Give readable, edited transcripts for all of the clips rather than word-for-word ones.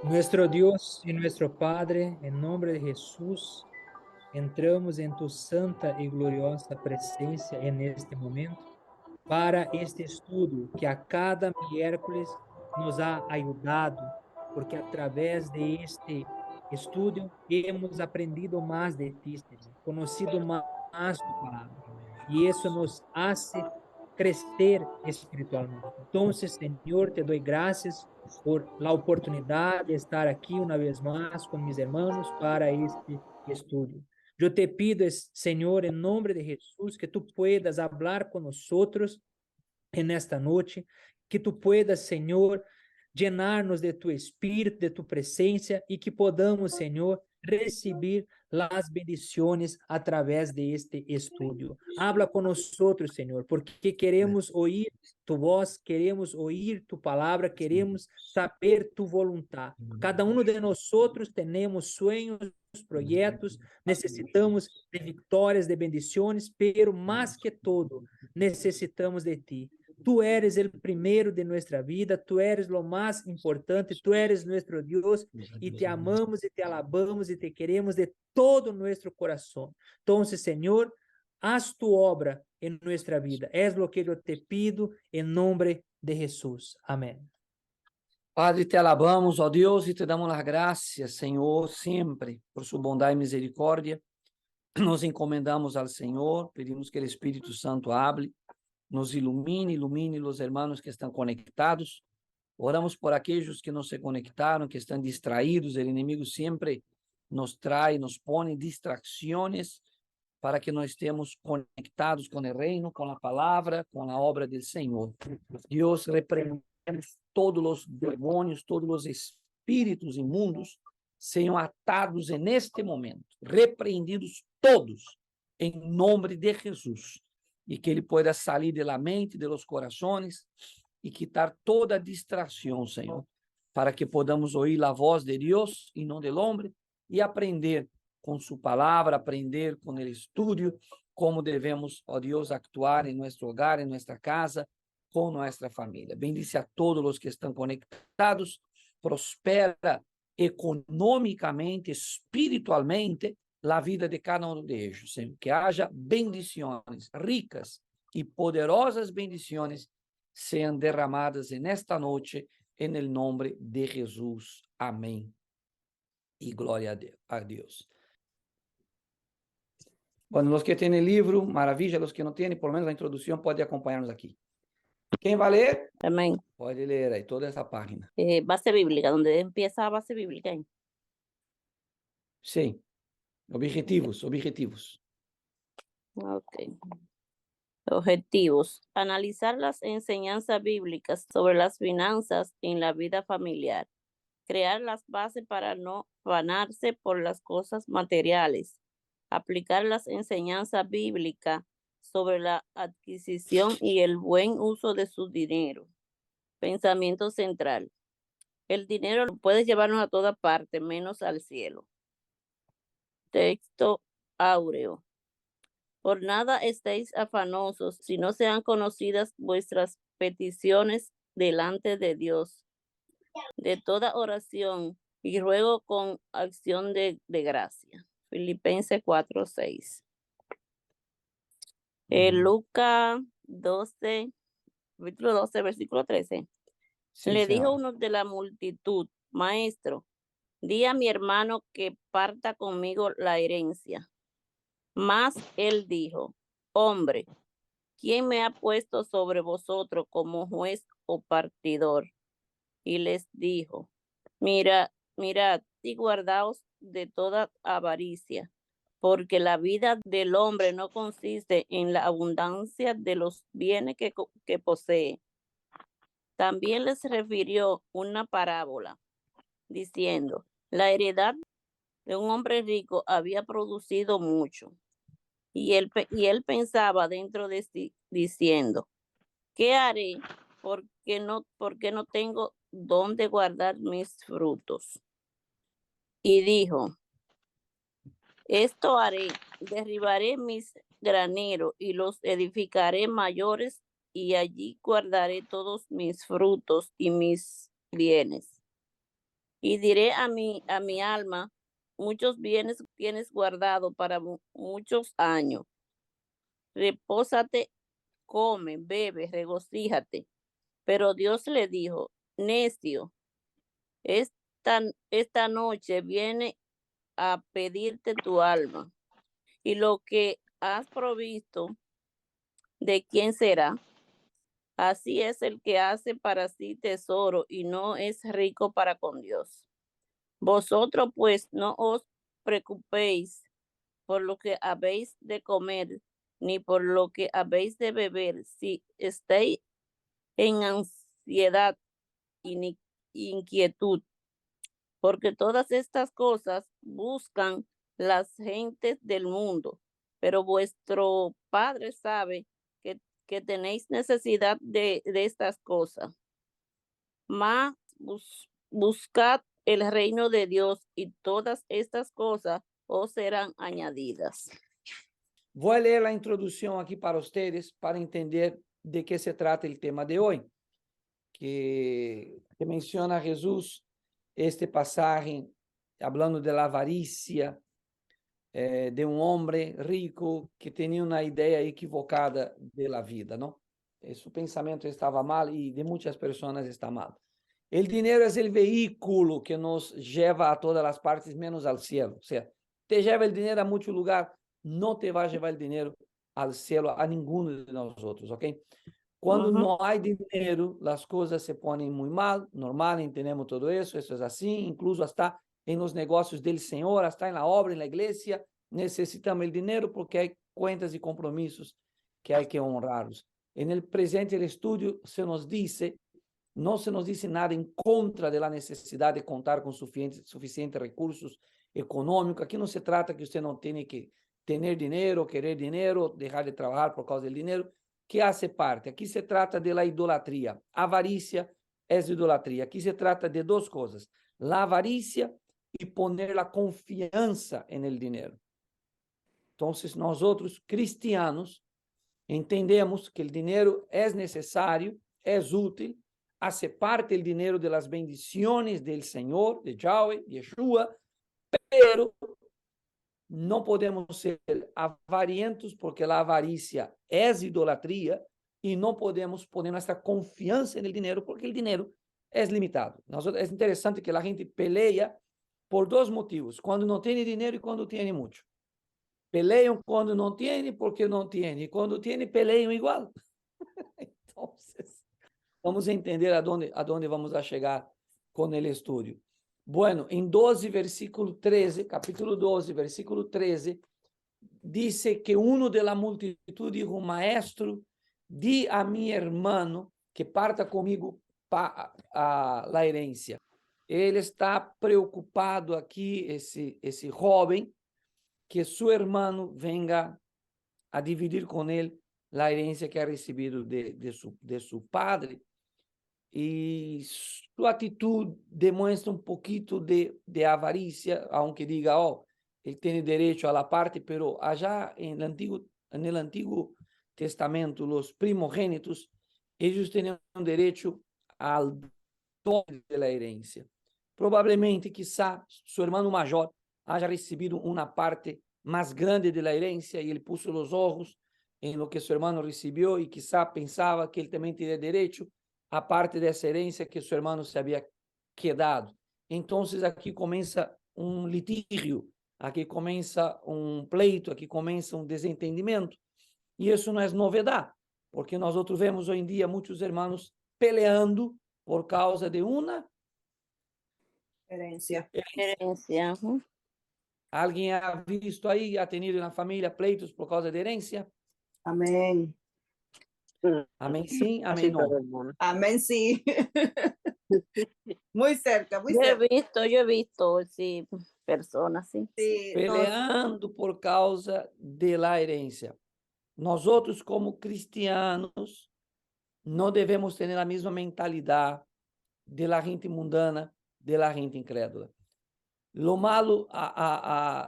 Nuestro Dios y nuestro Padre, en nombre de Jesús, entramos en tu santa y gloriosa presencia en este momento para este estudio que a cada miércoles nos ha ayudado, porque a través de este estudio hemos aprendido más de ti, Señor, conocido más tu palabra, y eso nos hace crecer espiritualmente. Entonces, Señor, te doy gracias por la oportunidad de estar aquí una vez más con mis hermanos para este estudio. Yo te pido, Señor, en nombre de Jesús, que tú puedas hablar con nosotros en esta noche, que tú puedas, Señor, llenar-nos de tu espírito, de tu presencia y que podamos, Señor, recibir las bendiciones a través de este estudio. Habla con nosotros, Señor, porque queremos oír tu voz, queremos oír tu palabra, queremos saber tu voluntad. Cada uno de nosotros tenemos sueños, projetos, necessitamos de vitórias, de bendições, pero mais que todo, necessitamos de ti. Tu eres el primero de nuestra vida, tú eres lo más importante, tú eres nuestro Dios y te amamos y te alabamos y te queremos de todo nuestro corazón. Entonces, Señor, haz tu obra en nuestra vida. Es lo que yo te pido en nombre de Jesús. Amén. Padre, te alabamos, ó Deus, e te damos as graças, Senhor, sempre, por sua bondade e misericórdia. Nos encomendamos ao Senhor, pedimos que o Espírito Santo hable, nos ilumine os irmãos que estão conectados. Oramos por aqueles que não se conectaram, que estão distraídos. O inimigo sempre nos traz, nos põe distrações para que nós estemos conectados com o reino, com a palavra, com a obra do Senhor. Deus, repreendemos todos os demônios, todos os espíritos imundos sejam atados neste momento, repreendidos todos, em nome de Jesus, e que ele possa sair da mente, de los corações, e quitar toda distração, Senhor, para que podamos ouvir a voz de Deus e não del homem, e aprender com sua palavra, aprender com o estudo, como devemos, ó Deus, actuar em nosso hogar, em nossa casa, com nossa família. Bendice a todos os que estão conectados, prospera economicamente, espiritualmente, a vida de cada um deles, Senhor. Que haja bendições ricas e poderosas bendições sejam derramadas nesta noite, em nome de Jesus. Amém. E glória a Deus. Bueno, los que tienen libro, maravilla. Los que no tienen, por lo menos la introducción, puede acompañarnos aquí. ¿Quién va a leer? Amén. Puede leer ahí toda esa página. Base bíblica, donde empieza la base bíblica. Sí. Objetivos. Ok. Objetivos. Analizar las enseñanzas bíblicas sobre las finanzas en la vida familiar. Crear las bases para no afanarse por las cosas materiales. Aplicar las enseñanzas bíblicas sobre la adquisición y el buen uso de su dinero. Pensamiento central. El dinero lo puedes llevarnos a toda parte, menos al cielo. Texto áureo. Por nada estéis afanosos, si no sean conocidas vuestras peticiones delante de Dios. De toda oración y ruego con acción de gracia. Filipenses 4:6. Lucas 12, capítulo 12, versículo 13. Sí, Le dijo señora. uno de la multitud: Maestro, di a mi hermano que parta conmigo la herencia. Mas él dijo: Hombre, ¿quién me ha puesto sobre vosotros como juez o partidor? Y les dijo: Mirad y guardaos de toda avaricia, porque la vida del hombre no consiste en la abundancia de los bienes que posee. También les refirió una parábola, diciendo: La heredad de un hombre rico había producido mucho. Y él pensaba dentro de sí, diciendo: ¿Qué haré? Porque no tengo dónde guardar mis frutos. Y dijo: Esto haré: derribaré mis graneros y los edificaré mayores, y allí guardaré todos mis frutos y mis bienes. Y diré a mi alma, muchos bienes tienes guardado para muchos años. Repósate, come, bebe, regocíjate. Pero Dios le dijo, necio, esta noche viene a pedirte tu alma, y lo que has provisto, ¿de quién será? Así es el que hace para sí tesoro y no es rico para con Dios. Vosotros pues no os preocupéis por lo que habéis de comer, ni por lo que habéis de beber, si estáis en ansiedad y inquietud, porque todas estas cosas buscan las gentes del mundo, pero vuestro Padre sabe que tenéis necesidad de estas cosas. Mas buscad el reino de Dios y todas estas cosas os serán añadidas. Vou ler a introdução aqui para vocês, para entender de que se trata o tema de hoje, que menciona Jesus este passagem, falando de la avarícia, de um homem rico que tinha uma ideia equivocada da vida, não? Seu pensamento estava mal e de muitas pessoas está mal. O dinheiro é o veículo que nos leva a todas as partes, menos ao céu. Ou seja, te leva o dinheiro a muito lugar, não te vai levar o dinheiro ao céu a nenhum de nós outros, ok? Quando não há dinheiro, as coisas se põem muito mal, normal, entendemos tudo isso é assim, incluso hasta em nos negócios do Senhor, hasta na obra, na igreja, necessitamos o dinheiro porque há contas e compromissos que há que honrá-los. No presente estudo se nos diz, não se nos diz nada em contra da necessidade de contar com suficientes recursos econômicos. Aqui não se trata que você não tenha que ter dinheiro, querer dinheiro, deixar de trabalhar por causa do dinheiro, que hace parte. Aqui se trata de la idolatria. Avarícia é idolatria. Aqui se trata de duas coisas: la avarícia e poner la confiança en el dinheiro. Então, nós outros cristianos entendemos que o dinheiro é necessário, é útil, hace parte do dinheiro de las bendiciones del Senhor, de Yahweh, de Yeshua, pero não podemos ser avarientos, porque a avarícia é idolatria, e não podemos poner nossa confiança no dinheiro, porque o dinheiro é limitado. É interessante que a gente peleia por dois motivos: quando não tem dinheiro e quando tem muito. Peleiam quando não tem, porque não tem, e quando tem, peleiam igual. Então, vamos entender aonde vamos a chegar com o estudo. Bueno, em 12, versículo 13, capítulo 12, versículo 13, diz que uno de la multitud dijo: Maestro, di a mi hermano que parta comigo a la herencia. Ele está preocupado aqui, esse jovem, que seu irmão venga a dividir com ele a herencia que ha recebido de seu padre. E sua atitude demonstra pouquinho de avarícia, aunque diga, ele tem direito a la parte, pero allá no Antigo Testamento, os primogênitos, eles tinham direito ao doble da herência. Provavelmente, quizá, seu irmão major haja recebido uma parte mais grande da herência e ele pôs os olhos em lo que seu irmão recebeu e quizá pensava que ele também teria direito a parte dessa herência que seu irmão se havia quedado. Então, aqui começa um litígio, aqui começa um pleito, aqui começa um desentendimento. E isso não é novidade, porque nós outros vemos hoje em dia muitos irmãos peleando por causa de uma Herencia. Alguém ha visto aí, ha tenido na família pleitos por causa de herência? Amén. Amém sim, amém não. Amén, sí. Muy cerca, muy Yo cerca. he visto, sí, personas, sí. Sí, Peleando por causa de la herência. Nós outros, como cristianos, não devemos ter a mesma mentalidade de la gente mundana, de la gente incrédula. Lo malo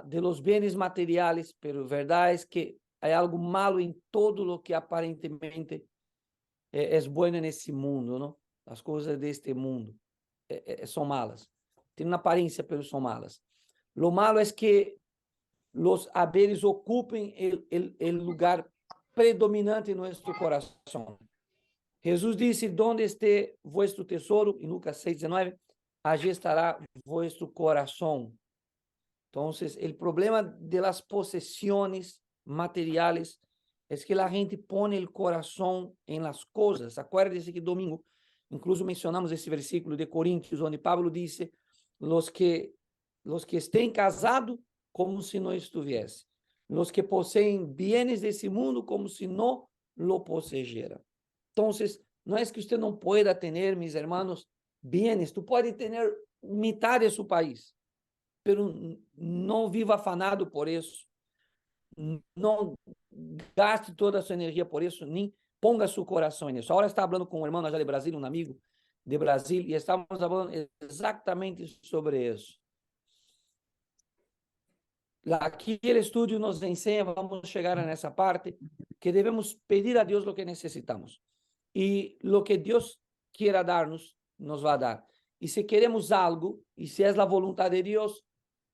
de los bienes materiales, pero verdade é que há algo malo em todo lo que aparentemente é bueno nesse mundo, não? As coisas deste mundo são malas. tienen una apariencia, pero son malas. Lo malo es que los haberes ocupen el lugar predominante en nuestro corazón. Jesús dice, donde esté vuestro tesoro, en Lucas 6:19, allí estará vuestro corazón. Entonces, el problema de las posesiones materiales es que la gente pone el corazón en las cosas. Acuérdense que domingo, incluso mencionamos ese versículo de Corintios, donde Pablo dice, los que estén casados, como si no estuviese. Los que poseen bienes de ese mundo, como si no lo poseyeran. Entonces, no es que usted no pueda tener, mis hermanos, bienes. Tú puedes tener mitad de su país, pero não viva afanado por isso, não gaste toda a sua energia por isso, nem ponga seu coração nisso. Agora está falando com um irmão já de Brasil, um amigo de Brasil, e estamos falando exatamente sobre isso. Aqui o estudo nos ensina, vamos chegar nessa parte, que devemos pedir a Deus o que necessitamos. E o que Deus quiera dar-nos, nos vai dar. E se queremos algo, e se é a vontade de Deus,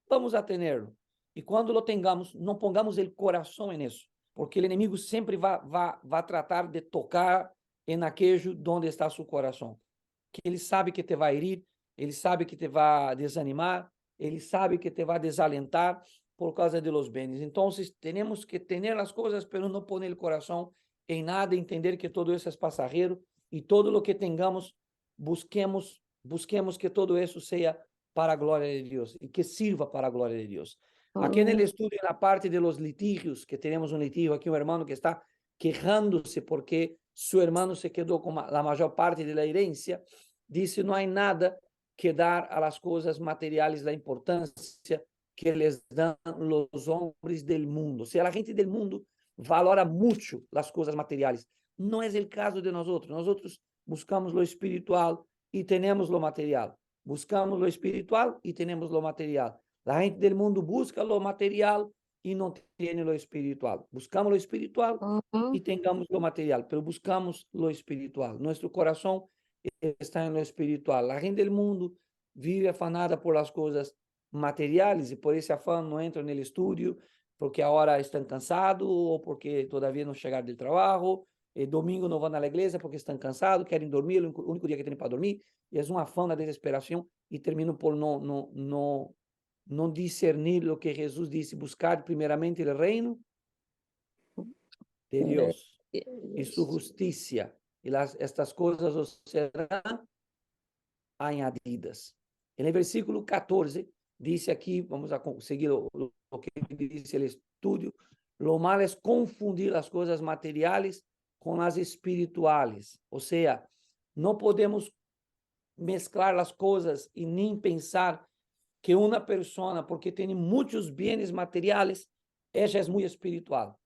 vamos a tenerlo. Y cuando lo tengamos, no pongamos el corazón en eso, porque el enemigo siempre va a tratar de tocar en aquello donde está su corazón. Que ele sabe que te va a herir, ele sabe que te va a desanimar, ele sabe que te va a desalentar por causa de los bienes. Entonces, tenemos que tener las cosas, pero no poner el corazón en nada, entender que todo eso es pasajero y todo lo que tengamos, busquemos que todo eso sea para a glória de Deus e que sirva para a glória de Deus. Aqui no estudo, na parte de los litigios, que temos um litigio aqui, um irmão que está quejándose porque seu irmão se quedou com a maior parte da herencia, disse, não há nada que dar a las coisas materiais da importância que les dão os homens del mundo. O sea, a gente del mundo valora muito as coisas materiais. Não é o caso de nós outros. Nós outros buscamos lo espiritual e temos lo material. Buscamos lo espiritual y tenemos lo material. La gente del mundo busca lo material y no tiene lo espiritual. Buscamos lo espiritual y tengamos lo material, pero buscamos lo espiritual. Nuestro corazón está en lo espiritual. La gente del mundo vive afanada por las cosas materiales y por ese afán no entra en el estudio porque ahora están cansados o porque todavía no llegaron del trabajo. Domingo não vão na igreja porque estão cansados, querem dormir, o único dia que tem para dormir, e é um afã, uma desesperação, e terminam por não discernir o que Jesus disse, buscar primeiramente o reino de Deus e sua justiça, e estas coisas os serão añadidas. No versículo 14, diz aqui, vamos a seguir o que diz o estudo, lo malo é confundir as coisas materiais com as espirituais, ou seja, não podemos mesclar as coisas e nem pensar que uma pessoa, porque tem muitos bens materiais, ela é muito espiritual.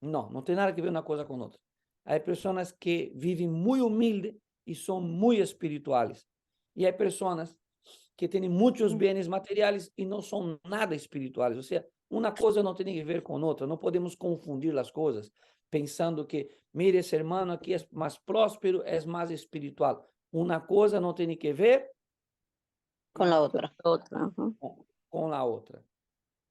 Não tem nada a ver uma coisa com outra. Há pessoas que vivem muito humilde e são muito espirituais. E há pessoas que têm muitos bens materiais e não são nada espirituais. Ou seja, uma coisa não tem a ver com outra. Não podemos confundir as coisas, pensando que, mire, esse irmão aqui é mais próspero, é mais espiritual. Uma coisa não tem que ver con la otra. com a outra.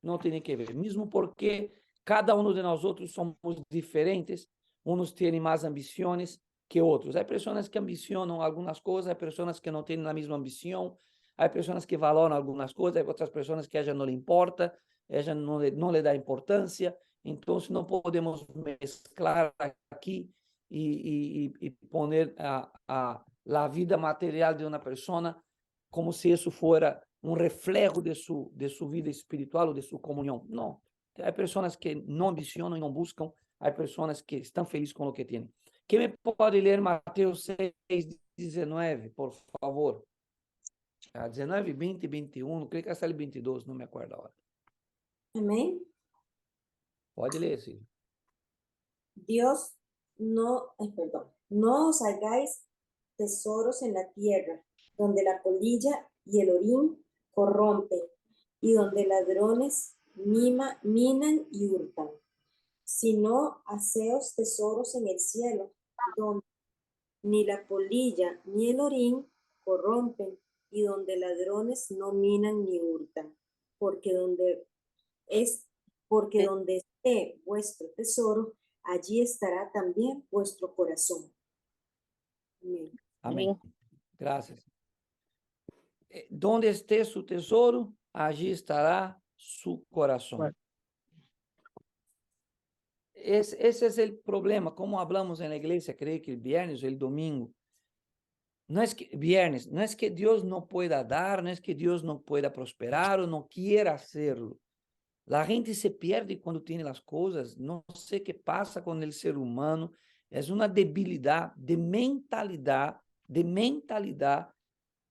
Não tem que ver. Mesmo porque cada um de nós outros somos diferentes. Uns têm mais ambições que outros. Há pessoas que ambicionam algumas coisas, há pessoas que não têm a mesma ambição, há pessoas que valoram algumas coisas, há outras pessoas que a ela não lhe importa, a ela não lhe dá importância. Então, não podemos mesclar aqui e poner a vida material de uma pessoa como se isso fosse reflejo de sua vida espiritual ou de sua comunhão. Não. Há pessoas que não ambicionam e não buscam, há pessoas que estão felizes com o que têm. Quem me pode ler Mateus 6:19, por favor? 19, 20, 21, creio que hasta el 22, não me acordo agora. Amén. Pode ler, Silvia. Dios, no os hagáis tesoros en la tierra, donde la polilla y el orín corrompen, y donde ladrones minan y hurtan, sino haceos tesoros en el cielo, donde ni la polilla ni el orín corrompen, y donde ladrones no minan ni hurtan, porque donde esté vuestro tesoro, allí estará también vuestro corazón. Amén. Amém. Graças. Donde esté su tesoro, allí estará su corazón. Bueno. Ese es el problema, como hablamos en la iglesia, creo que el viernes o el domingo. No es que viernes, no es que Dios no pueda dar, no es que Dios no pueda prosperar o no quiera hacerlo. La gente se pierde cuando tiene las cosas. No sé qué pasa con el ser humano. Es una debilidad de mentalidad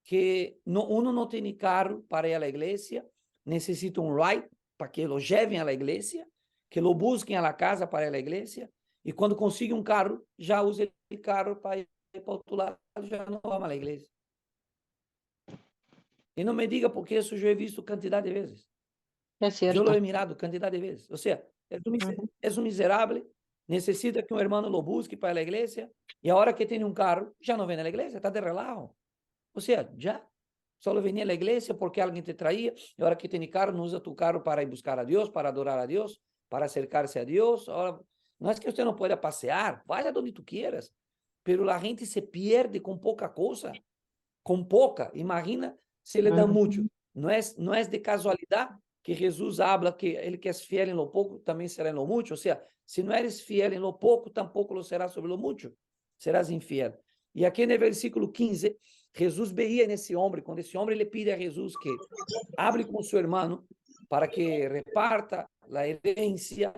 que uno no tiene carro para ir a la iglesia, necesita un ride para que lo lleven a la iglesia, que lo busquen a la casa para ir a la iglesia, y cuando consigue un carro, ya usa el carro para ir para otro lado, ya no va a la iglesia. Y no me diga porque eso yo he visto cantidad de veces. Es Yo cierto. lo he mirado cantidad de veces. O sea, es un miserable, necesita que un hermano lo busque para la iglesia, y ahora que tiene un carro, ya no viene a la iglesia, está de relajo. O sea, ya. Solo venía a la iglesia porque alguien te traía, y ahora que tiene carro, no usa tu carro para ir a buscar a Dios, para adorar a Dios, para acercarse a Dios. Ahora, no es que usted no pueda pasear, vaya donde tú quieras, pero la gente se pierde con poca cosa, con poca. Imagina se le dá mucho. No es de casualidad que Jesús habla que el que es fiel en lo poco también será en lo mucho. O sea, si no eres fiel en lo poco, tampoco lo serás sobre lo mucho. Serás infiel. Y aquí en el versículo 15, Jesús veía en ese hombre, cuando ese hombre le pide a Jesús que hable con su hermano para que reparta la herencia,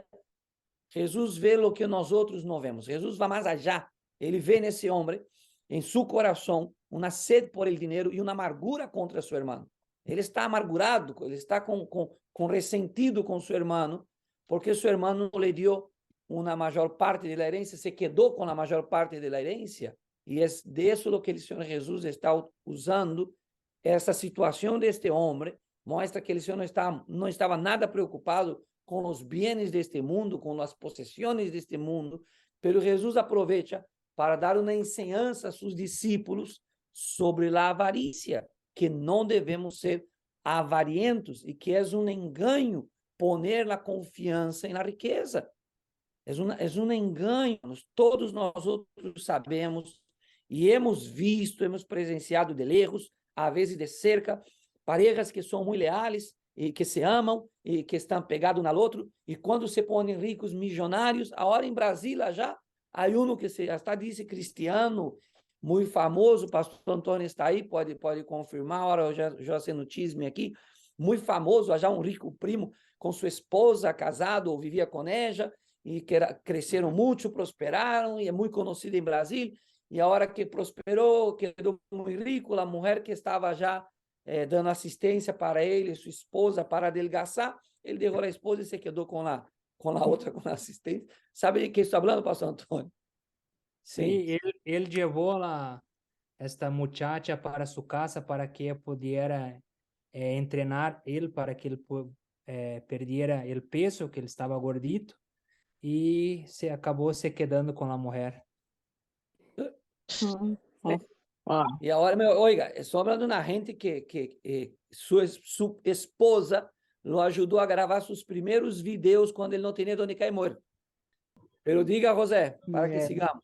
Jesús ve lo que nosotros no vemos. Jesús va más allá. Ele vê nesse homem, em seu coração, uma sede por el dinheiro e uma amargura contra seu irmão. Ele está amargurado, ele está com ressentido com seu irmão, porque seu irmão não lhe deu uma maior parte da herança, se quedou com a maior parte da herança, e é de isso que o Senhor Jesus está usando. Essa situação deste homem mostra que o Senhor não estava nada preocupado com os bens deste mundo, com as possessões deste mundo, pero Jesus aproveita para dar uma enseñança a seus discípulos sobre a avarícia, que não devemos ser avarientos e que é um engano poner a confiança na riqueza. É um engano. Todos nós outros sabemos e hemos visto, hemos presenciado de lejos, a vezes de cerca, parejas que são muito leais e que se amam e que estão pegados um ao outro, e quando se põem ricos, milionários, agora em Brasília já há um que se hasta disse cristiano, muito famoso, o pastor Antônio está aí, pode confirmar, agora eu já sendo chisme aqui, muito famoso, já um rico primo com sua esposa, casado, ou vivia com ela, e que cresceram muito, prosperaram, e é muito conhecido em Brasília, e a hora que prosperou, quedou muito rico, a mulher que estava já dando assistência para ele, sua esposa, para adelgaçar, ele deixou a esposa e se quedou com a outra, com a assistente. ¿Sabe de qué estoy hablando, Pastor Antonio? Sí, él llevó esta muchacha para su casa para que pudiera entrenar él, para que él perdiera el peso, que él estaba gordito, y se acabó se quedando con la mujer. Wow. Y ahora, oiga, estoy hablando de una gente que su esposa lo ayudó a grabar sus primeros videos cuando él no tenía donde caer muerto. Pero diga, José, para que sigamos.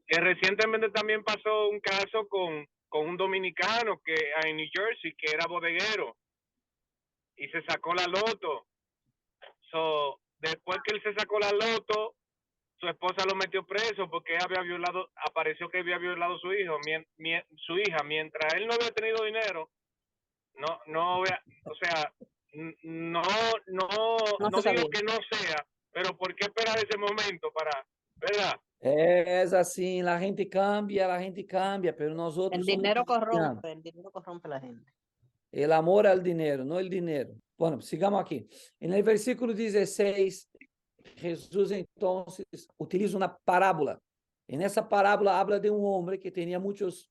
Que recientemente también pasó un caso con un dominicano que en New Jersey, que era bodeguero y se sacó la loto. Después que él se sacó la loto, su esposa lo metió preso porque apareció que había violado a su hija, mientras él no había tenido dinero, no digo que no sea, pero ¿por qué esperar ese momento para, verdad? Es así, la gente cambia, pero nosotros El dinero corrompe a la gente. El amor al dinero, no el dinero. Bueno, sigamos aquí. En el versículo 16, Jesús entonces utiliza una parábola. En esa parábola habla de un hombre que tenía muchos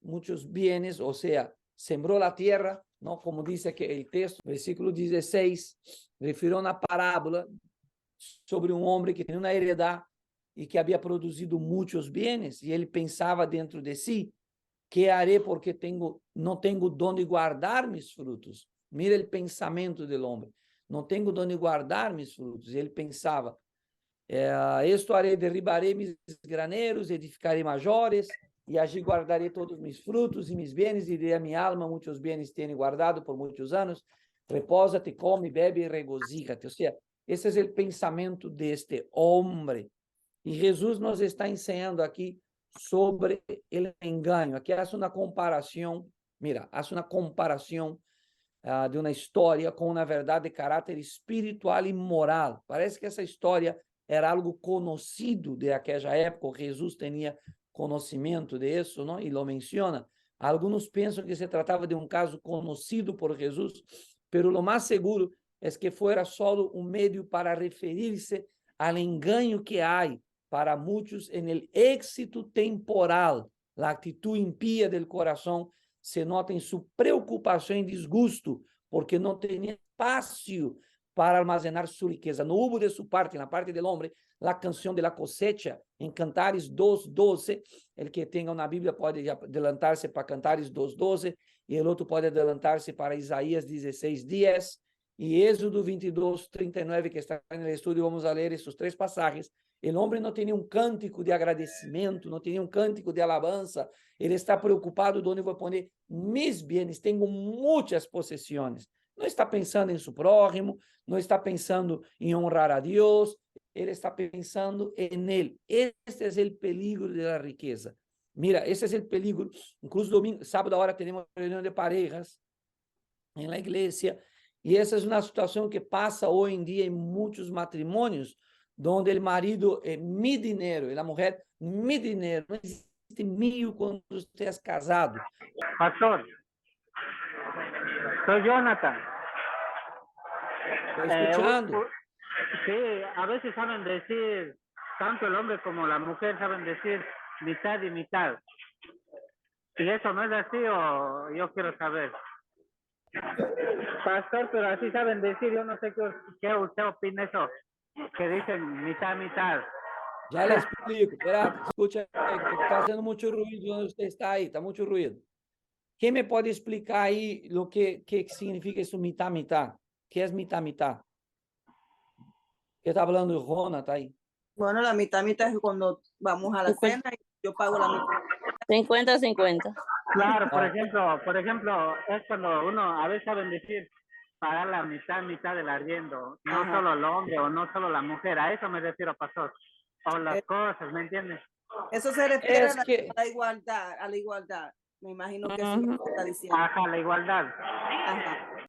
bienes, o sea, sembró la tierra, ¿no? Como dice aquí el texto, versículo 16, refiere a una parábola sobre un hombre que tenía una heredad y que había produzido muchos bienes, y él pensaba dentro de sí, ¿Qué haré porque no tengo donde guardar mis frutos? Mira el pensamiento del hombre. No tengo donde guardar mis frutos. Ele pensava, esto haré, derribaré mis graneros, edificaré maiores, e allí guardaré todos mis frutos e mis bienes, e diré a minha alma, muitos bienes tenho guardado por muitos anos, repósate, come, bebe e regozíjate. Ou seja, esse é o pensamento deste homem. E Jesus nos está ensinando aqui sobre o engano. Aqui hace uma comparação, mira, hace uma comparação de uma história com uma verdade de caráter espiritual e moral. Parece que essa história era algo conhecido de aquela época, Jesus tinha conhecimento disso, não? E lo menciona. Alguns pensam que se tratava de um caso conhecido por Jesus, pero lo mais seguro é que fora só um meio para referir-se ao engano que há para muitos en el éxito temporal. A atitude impía del coração se nota em sua preocupação e desgosto, porque não tinha espaço para almacenar sua riqueza. No hubo de sua parte, na parte do homem, a canção de la cosecha, em Cantares 2:12, el que tenha na Bíblia pode adelantar-se para Cantares 2:12, e o outro pode adelantar-se para Isaías 16:10, e Êxodo 22:39, que está no estudo, vamos a ler esses 3 passagens. O homem não tinha um cântico de agradecimento, não tinha um cântico de alabança, ele está preocupado de onde vou pôr mis bienes, tenho muitas possessões. Não está pensando em seu prójimo, não está pensando em honrar a Deus, ele está pensando em ele. Este é o peligro da riqueza. Mira, esse é o peligro. Incluso domingo, sábado agora temos reunião de parejas em la igreja, e essa é uma situação que passa hoje em dia em muitos matrimônios, onde o marido é mi dinheiro e a mulher mi dinheiro. Não existe mío quando você é casado. Pastor, soy Jonathan. Estou escuchando. Sí, a veces saben decir, tanto el hombre como la mujer saben decir mitad y mitad. ¿Y eso no es así o yo quiero saber? Pastor, pero así saben decir, yo no sé qué usted opina eso, que dicen mitad, mitad. Já lhe explico. Espera, escute aí, está fazendo muito ruído onde você está aí, está muito ruído. Quem me pode explicar aí o que significa isso mitad, mitad? ¿Qué es mitad, mitad? ¿Qué está hablando de Rona? ¿Está ahí? Bueno, la mitad es cuando vamos a la cena y yo pago la mitad. 50-50. Claro, por ejemplo, es cuando uno a veces saben decir pagar la mitad del arriendo, no Ajá. solo el hombre o no solo la mujer, a eso me refiero, pastor. O las cosas, ¿me entiendes? Eso se refiere Es que- a la igualdad. Me imagino que eso es lo que está diciendo. Ajá, la igualdad. Ajá.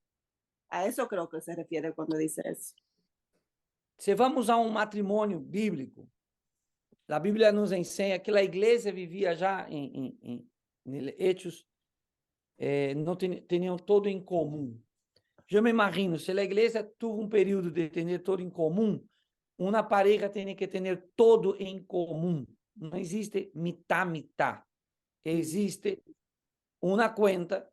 A eso creo que se refiere cuando dice eso. Se vamos a um matrimônio bíblico, a Bíblia nos ensina que a igreja vivia já em Hechos, não tinham todo em comum. Eu me imagino, se a igreja teve um período de ter todo em comum, uma pareja tem que ter todo em comum. Não existe mitad. Existe uma conta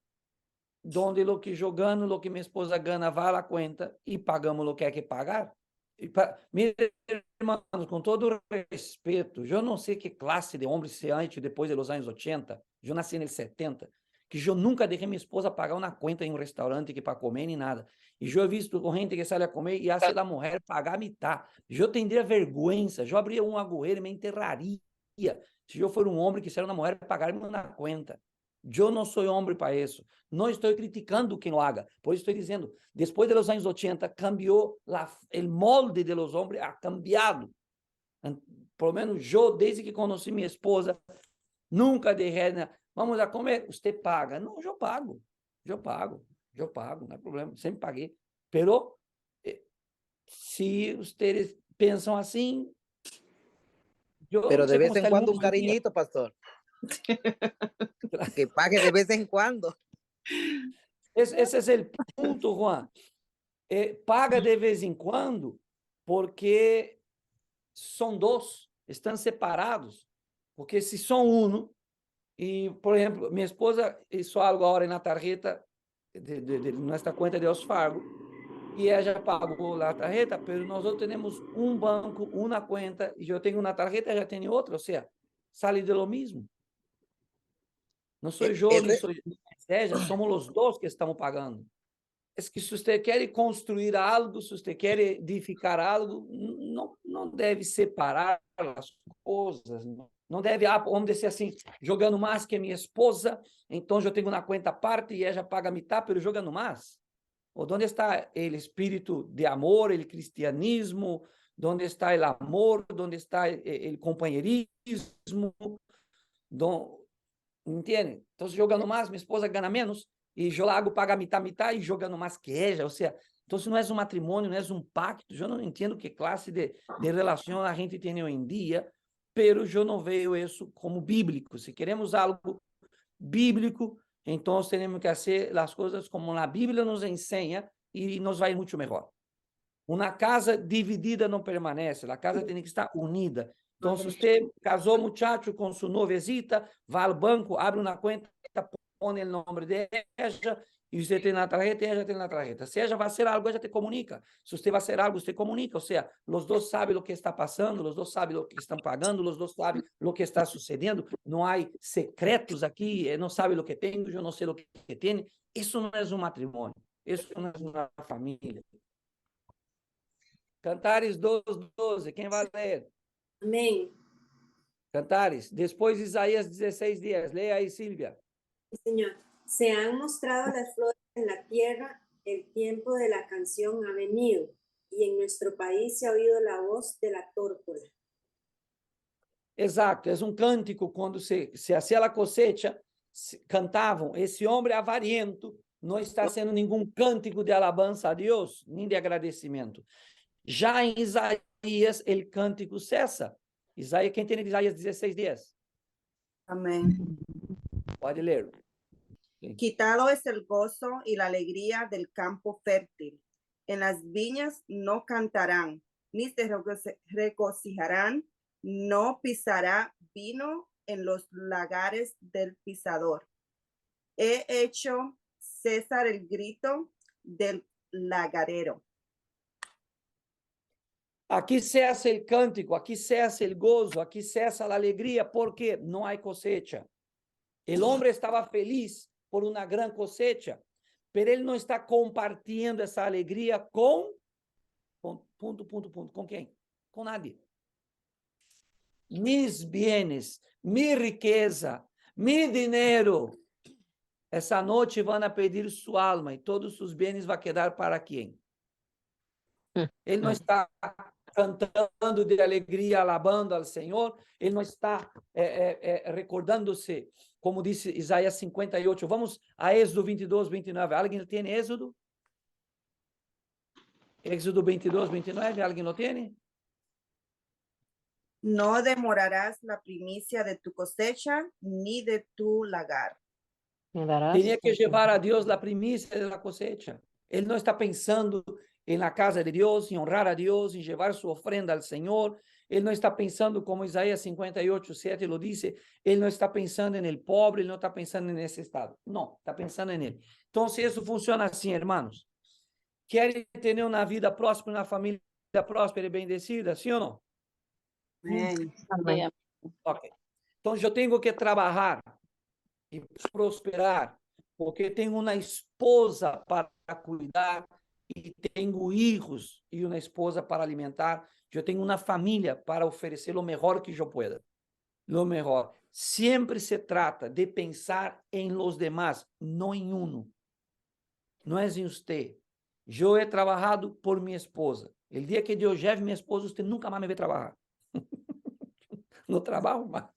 onde o que eu ganho, o que minha esposa ganha, vai à conta e pagamos o que é que pagar. Meus irmãos, com todo o respeito, eu não sei que classe de homem se antes depois dos anos 80, eu nasci nos 70, que eu nunca deixei minha esposa pagar uma conta em um restaurante que para comer nem nada. E eu he visto gente que sai a comer e hace a mulher pagar mitad. Eu teria vergonha, eu abria um agüero e me enterraria se eu for um homem que quisesse uma mulher pagar-me uma conta. Eu não sou homem para isso. Não estou criticando quem lo haga. Por isso estou dizendo, depois dos anos 80, cambiou o molde de los homens, ha cambiado. Por lo menos eu, desde que conheci minha esposa, nunca deixei, vamos a comer, você paga. Não, eu pago, não é problema, sempre paguei. Pero, se vocês pensam assim, Pero de vez en cuando un cariñito, pastor. Que pague de vez en cuando. Esse é o ponto, Juan. Paga de vez em quando, porque são dois, estão separados. Porque se são um, e, por exemplo, minha esposa hizo algo agora na tarjeta de nossa conta de Wells Fargo, e ela já pagou a tarjeta, mas nós temos um banco, uma conta, e eu tenho uma tarjeta, já tenho outra, ou seja, sale de lo mesmo. Não sou eu, nem sou seja, somos os dois que estamos pagando. É que se você quer construir algo, se você quer edificar algo, não deve separar as coisas, não deve, vamos dizer assim, jogando mais que minha esposa, então eu tenho uma conta à parte e ela paga metade, mas jogando mais. Ou onde está o espírito de amor, o cristianismo, onde está o amor, onde está o companheirismo, entende? Então, jogando mais, minha esposa ganha menos, e eu hago pagar metade, e jogando mais que ela, ou seja, então não é um matrimônio, não é um pacto, eu não entendo que classe de relação a gente tem hoje em dia, pero eu não vejo isso como bíblico. Se queremos algo bíblico, então temos que fazer as coisas como a Bíblia nos ensina e nos vai muito melhor. Uma casa dividida não permanece, a casa tem que estar unida. Então, se você casou, muchacho, com sua novecita, vai ao banco, abre uma conta, põe o nome de ela, e você tem na tarjeta, e ela tem na tarjeta. Se ela vai fazer algo, ela te comunica. Se você vai fazer algo, você comunica. Ou seja, os dois sabem o que está passando, os dois sabem o que estão pagando, os dois sabem o que está sucedendo. Não há secretos aqui, não sabe o que tenho, eu não sei o que tem. Isso não é um matrimônio, isso não é uma família. Cantares 2:12, quem vai ler? Amén. Cantares, después Isaías 16:10. Lea ahí, Silvia. Sí, Señor. Se han mostrado las flores en la tierra, el tiempo de la canción ha venido, y en nuestro país se ha oído la voz de la tórtola. Exato, é um cântico quando se hacía a cosecha, cantavam, esse homem avariento, não está sendo nenhum cântico de alabança a Deus, nem de agradecimento. Já em Isaías, o cântico cessa. Isaías, quem tem Isaías 16:10? Amén. Pode ler. Quitado es el gozo y la alegría del campo fértil. En las viñas no cantarán, ni se regocijarán, no pisará vino en los lagares del pisador. He hecho cesar el grito del lagarero. Aqui cessa o cântico, aqui cessa o gozo, aqui cessa a alegria, porque não há cosecha. O homem estava feliz por uma grande cosecha, mas ele não está compartilhando essa alegria com com quem? Com nadie. Mis bienes, mi riqueza, mi dinheiro. Essa noite vão a pedir sua alma e todos os bens vão quedar para quem? Ele não está cantando de alegria, alabando ao Senhor, ele não está recordando-se, como disse Isaías 58. Vamos a Êxodo 22:29. Alguém tem Êxodo? Êxodo 22:29, alguém não tem? No demorarás la primicia de tu cosecha ni de tu lagar. Tinha que levar a Deus a primícia da cosecha. Ele não está pensando na casa de Deus, em honrar a Deus, em levar sua ofrenda ao Senhor. Ele não está pensando, como Isaías 58:7 lo disse, ele não está pensando no pobre, ele não está pensando nesse estado. Não, está pensando nele. Então, isso funciona assim, irmãos. Querem ter uma vida próspera, uma família próspera e bendecida, sim ou não? Amén. Ok. Então, eu tenho que trabalhar e prosperar, porque tenho uma esposa para cuidar e tenho filhos e uma esposa para alimentar. Eu tenho uma família para oferecer o melhor que eu pueda. Lo melhor. Sempre se trata de pensar em los demás, não em uno. Não é em você. Eu he trabalhado por minha esposa. O dia que eu leve minha esposa, você nunca mais me vê trabalhar. No trabalho mais.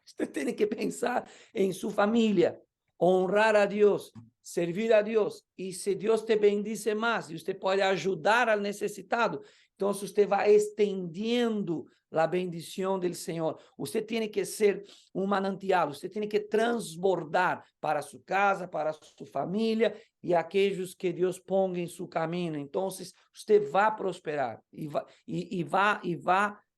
Você tem que pensar em sua família, honrar a Deus, servir a Deus. E se Deus te bendice mais, e você pode ajudar ao necessitado, então você vai estendendo a bendição do Senhor. Você tem que ser um manancial, você tem que transbordar para sua casa, para sua família e aqueles que Deus põe em seu caminho. Então, você vai prosperar e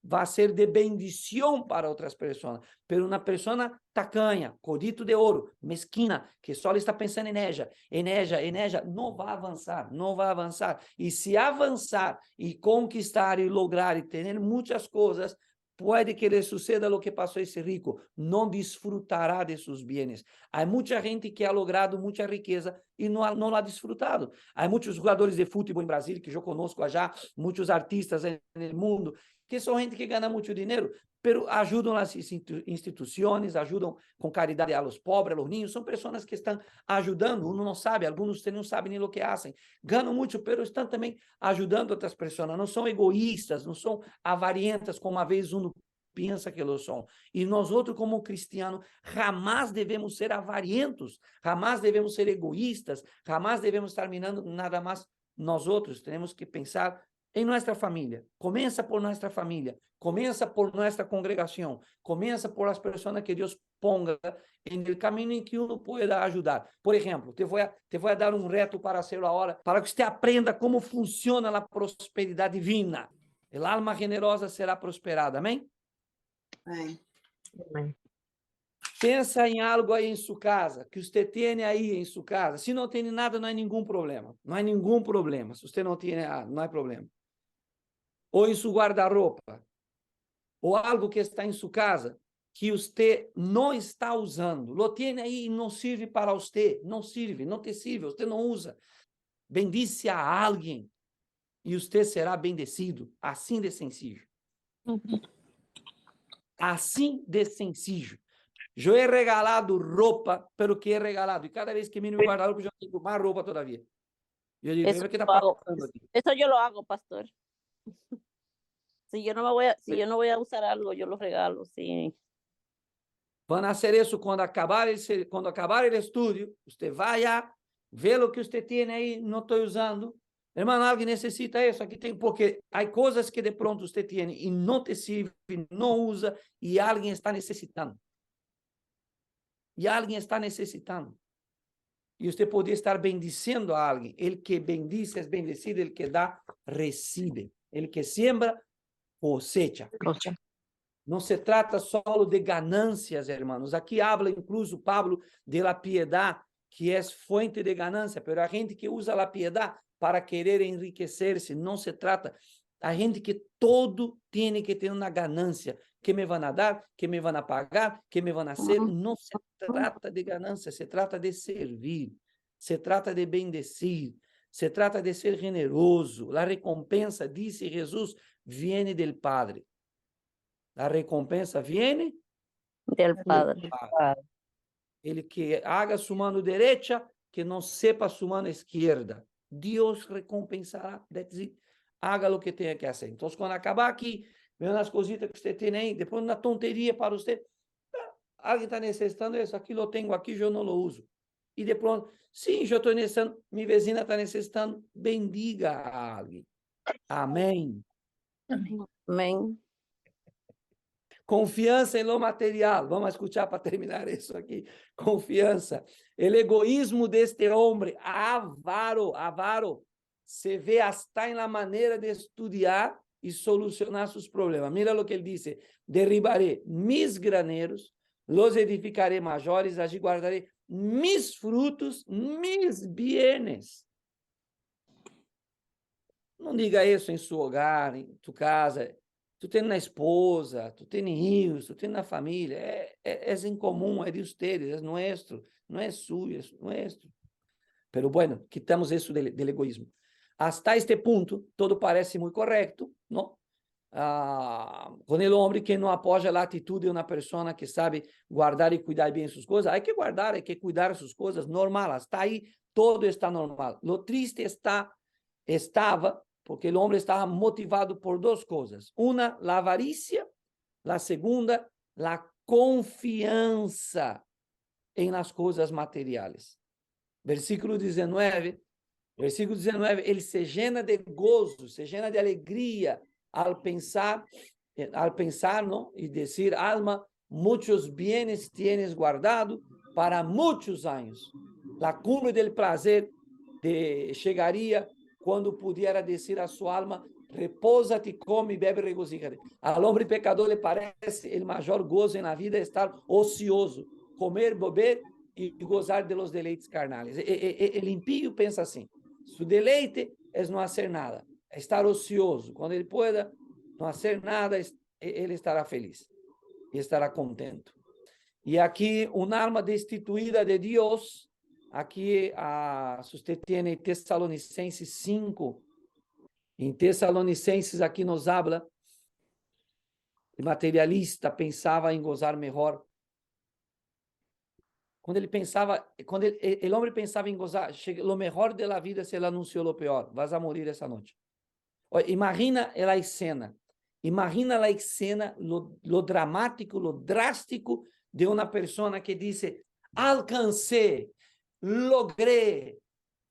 vai ser de bendição para outras pessoas. Pero uma pessoa tacanha, codito de ouro, mesquina, que só está pensando em ella, não vai avançar, não vai avançar. E se avançar e conquistar e lograr e ter muitas coisas, puede que le suceda lo que pasó a ese rico, no disfrutará de sus bienes. Hay mucha gente que ha logrado mucha riqueza y no lo ha disfrutado. Hay muchos jugadores de fútbol en Brasil, que yo conozco allá, muchos artistas en el mundo, que son gente que gana mucho dinero, pero ajudam as instituições, ajudam com caridade a los pobres, a los niños, são pessoas que estão ajudando, uno não sabe, alguns não sabem nem o que fazem, ganham muito, pero estão também ajudando outras pessoas, não são egoístas, não são avarientas, como uma vez uno pensa que lo são. E nós outros, como cristianos, jamais devemos ser avarientos, jamais devemos ser egoístas, jamais devemos estar mirando nada mais nós outros, temos que pensar em nossa família. Começa por nossa família, começa por nossa congregação, começa por as pessoas que Deus ponga em el caminho em que uno pueda ajudar. Por exemplo, te vou a dar um reto para hacerlo agora, para que você aprenda como funciona a prosperidade divina. El alma generosa será prosperada. Amém? Amém. Amén. Pensa em algo aí em sua casa, que você tem aí em sua casa. Se não tem nada, não há nenhum problema. Não há nenhum problema. Se você não tem nada, não há problema. Ou em seu guarda-roupa, ou algo que está em sua casa, que você não está usando. Lo tem aí e não serve para você. Não serve, não te serve, você não usa. Bendice a alguém e você será bendecido. Assim de sencillo. Assim de sencillo. Eu he regalado roupa, pero que he regalado. E cada vez que miro meu guarda-roupa, eu tenho mais roupa todavia. Eu digo, Eso o que está lo hago. passando aqui? Eso yo lo hago, pastor. Si yo no voy a usar algo, yo lo regalo, sí. Van a hacer isso quando acabar o estudo. Você vai a ver o que você tem aí, não estou usando. Irmão, alguém necessita isso? Aqui tem, porque há coisas que de pronto você tem e não te serve, não usa, e alguém está necessitando. E alguém está necessitando. E você pode estar bendicindo a alguém. Ele que bendice é bendecido, ele que dá, recebe. Ele que siembra, cosecha. Não se trata só de ganâncias, hermanos. Aqui habla incluso Pablo de la piedad, que é fuente de ganância, pero a gente que usa a piedad para querer enriquecer-se, não se trata. A gente que todo tem que ter uma ganância, que me vão a dar, que me vão a pagar, que me vão a hacer. Não se trata de ganância, se trata de servir, se trata de bendecir, se trata de ser generoso. A recompensa, disse Jesus, viene del Padre. A recompensa viene Del Padre. Ele que haga su mano derecha, que não sepa su mano esquerda. Deus recompensará. Haga o que tenha que fazer. Então, quando acabar aqui, vendo as cositas que você tem aí, depois uma tonteria para você, alguém está necessitando isso, aqui eu tenho aqui, eu não lo uso. E depois, sim, eu estou necessitando, minha vizinha está necessitando, bendiga a alguém. Amém. Amén. Confiança em lo material. Vamos escuchar para terminar isso aqui. Confiança. O egoísmo deste homem, avaro, se vê hasta na maneira de estudar e solucionar seus problemas. Mira o que ele disse: derribaré mis graneros, los edificaré maiores, allí guardaré mis frutos, mis bienes. Não diga isso em seu hogar, em tua casa. Tu tens na esposa, tu tens filhos, tu tens na família. É incomum, é de ustedes, é nuestro, não é suyo, é nuestro. Pero bueno, quitamos isso del egoísmo. Hasta este punto, todo parece muito correto, não? Com o homem que não apoia a atitude de uma pessoa que sabe guardar e cuidar bem suas coisas, há que guardar, há que cuidar suas coisas, normal, hasta aí todo está normal. Lo triste estava porque o homem estava motivado por duas coisas. Uma, a avarícia. A segunda, a confiança em las coisas materiais. Versículo 19, ele se llena de gozo, se llena de alegria al pensar, não? E dizer, alma, muitos bienes tienes guardado para muitos anos. La cumbre del prazer chegaria quando pudiera dizer a sua alma, repousa-te, come, bebe, regozija-te. Al homem pecador lhe parece o maior gozo na vida estar ocioso, comer, beber e gozar de los deleites carnales. O impío pensa assim, su deleite é não fazer nada, é estar ocioso. Quando ele pueda não fazer nada, ele estará feliz e estará contento. E aqui, un alma destituída de Dios, aqui, se você tem Tessalonicenses 5, em Tessalonicenses aqui nos habla, o materialista pensava em gozar melhor. Quando o homem pensava em gozar, o melhor da vida, se ele anunciou o pior, vas a morir essa noite. Imagina a escena. Imagina a escena, lo dramático, lo drástico de uma pessoa que diz: alcancei, logrei,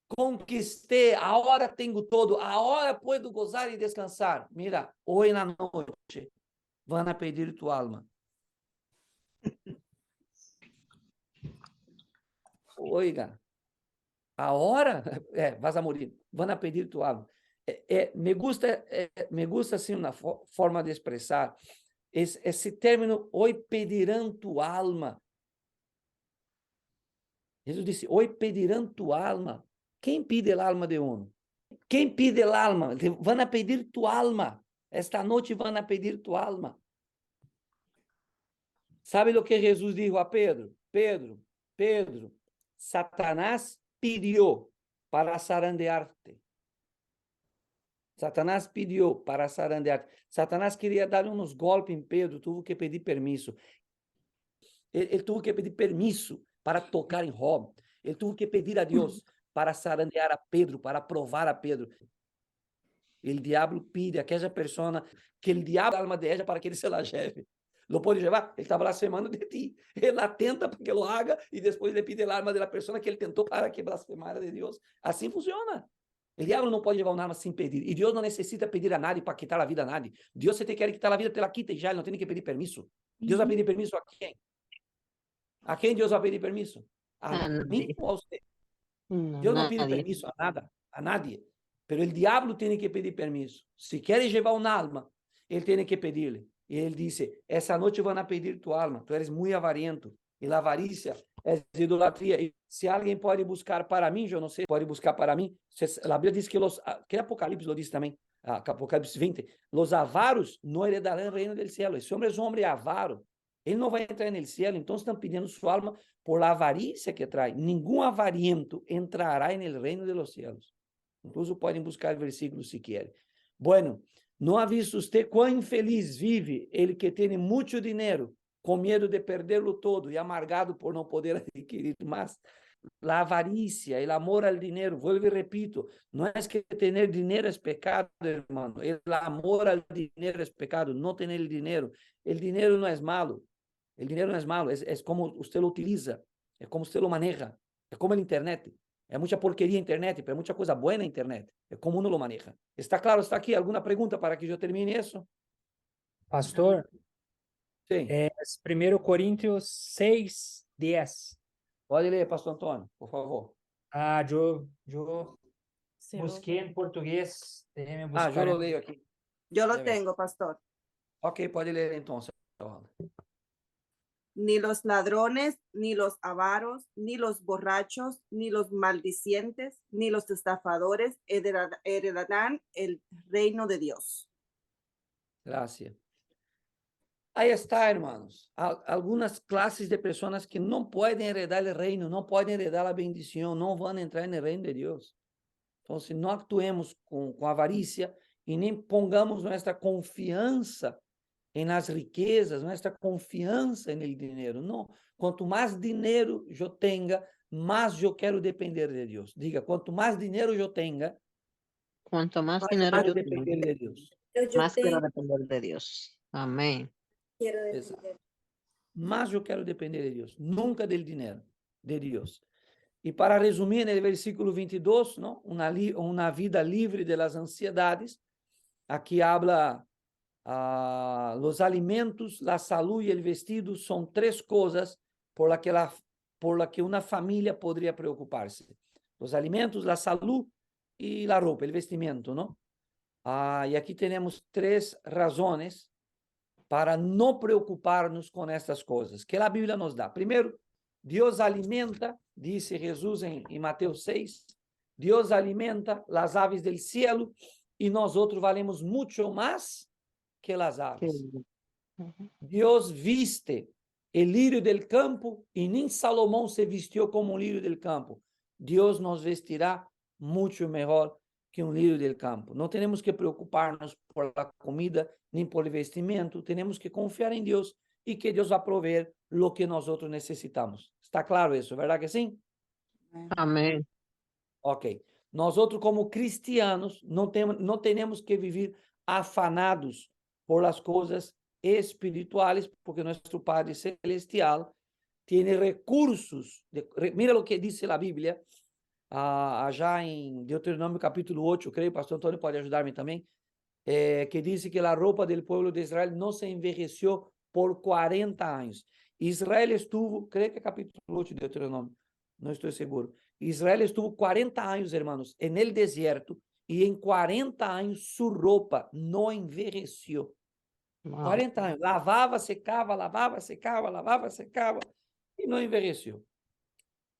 conquistei, agora tenho todo, agora posso gozar e descansar. Mira, hoje na noite vão a pedir tu alma. Oiga, agora vas a morir, vão a pedir tu alma. Me gusta assim uma forma de expressar esse término, hoje pedirão tu alma. Jesus disse, hoje pedirão tu alma. Quem pide a alma de um? Quem pide a alma? Vão a pedir tu alma. Esta noite vão a pedir tu alma. Sabe o que Jesus disse a Pedro? Pedro, Satanás pediu para zarandear-te. Satanás pediu para zarandear-te. Satanás queria dar uns golpes em Pedro, teve que pedir permisso. Ele teve que pedir permisso para tocar em Job. Ele teve que pedir a Deus para zarandear a Pedro, para provar a Pedro. O diabo pede a aquela pessoa que o diabo dá a alma de ella para que ele se la lleve. Lo pode levar? Ele está blasfemando de ti. Ele atenta para que lo haga e depois ele pide a alma da pessoa que ele tentou para que blasfemara de Deus. Assim funciona. O diabo não pode levar uma alma sem pedir. E Deus não necessita pedir a nadie para quitar a vida a nadie. Deus, se te quer quitar a vida, te la quita e já. Ele não tem que pedir permisso. Deus vai pedir permisso a quem? A quem Deus vai pedir permisso? A mim ou a você? Deus não pede permisso a nada, a nadie. Mas o diabo tem que pedir permisso. Se quer levar uma alma, ele tem que pedir-lhe. E ele disse, essa noite vão a pedir tu alma, tu eres muito avarento. E a avarícia é idolatria. E se alguém pode buscar para mim, eu não sei, pode buscar para mim. A Bíblia diz que Apocalipse lo diz também, Apocalipse 20, los avaros não heredarão o reino do céu. Esse homem é um homem avaro. Ele não vai entrar no céu, então estão pedindo sua alma por la avarícia que traz. Nenhum avariento entrará no reino dos céus. Incluso podem buscar versículos se querem. Bueno, não ha visto você quão infeliz vive ele que tem muito dinheiro, com medo de perdê-lo todo e amargado por não poder adquirir mais. A avarícia, o amor ao dinheiro, volvo e repito, não é que ter dinheiro é pecado, irmão. O amor ao dinheiro é pecado, não ter dinheiro. O dinheiro não é malo. O dinheiro não é malo, é como você lo utiliza, é como você lo maneja, é como a internet. É muita porqueria a internet, mas é muita coisa boa na internet. É como uno lo maneja. Está claro? Está aqui? Alguma pergunta para que eu termine isso? Pastor, Sim. 1 Coríntios 6, 10. Pode ler, pastor Antônio, por favor. Eu busquei em português. Eu lo leio aqui. Yo lo tengo, pastor. Ok, pode ler então. Ni los ladrones, ni los avaros, ni los borrachos, ni los maldicientes, ni los estafadores heredarán el reino de Dios. Gracias. Aí está, irmãos. Algumas classes de pessoas que não podem heredar o reino, não podem heredar a bendição, não vão entrar no reino de Deus. Então, se não actuemos com avarícia e nem pongamos nossa confiança nas riquezas, nossa confiança no dinheiro. Não. Quanto mais dinheiro eu tenha, mais eu quero depender de Deus. Diga, quanto mais dinheiro eu tenha, Cuanto más dinero yo tengo, depender de Deus. más quiero depender de Dios. Amén. Quiero Exato. depender. Mas eu quero depender de Deus, nunca do dinheiro, de Deus. E para resumir, no versículo 22, não? Uma vida livre das ansiedades, aqui habla los alimentos, la salud y el vestido son tres cosas por la que una familia podría preocuparse. Los alimentos, la salud y la ropa, el vestimento, ¿no? Y aquí tenemos tres razones para no preocuparnos con estas cosas que la Biblia nos da. Primero, Dios alimenta, dice Jesús en Mateo 6, Dios alimenta las aves del cielo y nosotros valemos mucho más que las aves. Dios viste el lirio del campo y ni Salomón se vistió como un lirio del campo. Dios nos vestirá mucho mejor que un lirio del campo. No tenemos que preocuparnos por la comida ni por el vestimento. Tenemos que confiar en Dios y que Dios va a proveer lo que nosotros necesitamos. ¿Está claro eso? ¿Verdad que sí? Amén. Ok. Nosotros como cristianos no tenemos que vivir afanados por las cosas espirituales, porque nuestro Padre Celestial tiene recursos. Mira lo que dice la Biblia, allá en Deuteronômio capítulo 8, creio, pastor Antônio pode ajudar-me também, que dice que la ropa del pueblo de Israel no se envejeció por 40 años. Israel estuvo, creo que capítulo 8 de Deuteronômio, no estoy seguro. Israel estuvo 40 años, hermanos, en el desierto, y en 40 años su ropa no envejeció. Wow. 40 años. Lavava, secava, lavava, secava, lavava, secava, y no envejeció.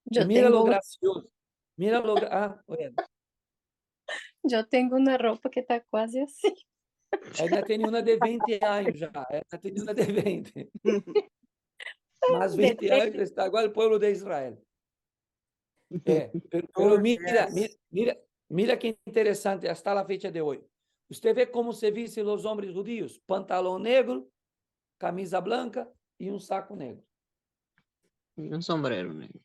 Yo Y mira tengo, lo gracioso. Mira lo oye, yo tengo una ropa que está casi así. ella tenía una de 20 años ya. Ella tenía una de 20. Más 20 años está igual el pueblo de Israel. Pero mira qué interesante hasta la fecha de hoy. Usted ve cómo se visten los hombres judíos: pantalón negro, camisa blanca y un saco negro. Y un sombrero negro.